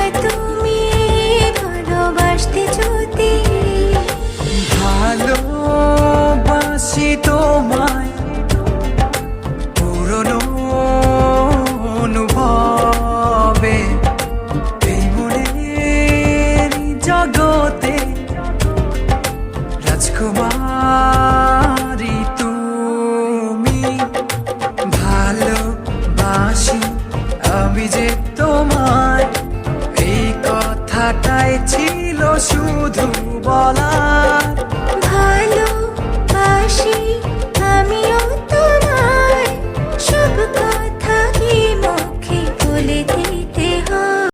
হয় তুমি ভালোবাসতে যদি। ভালোবাসি তোমায় পুরনো অনুভবে, এই মনের জগতে রাজকুমারী তুমি। ভালোবাসি আমি যে তোমায়, এই কথাটাই ছিল শুধু বলার।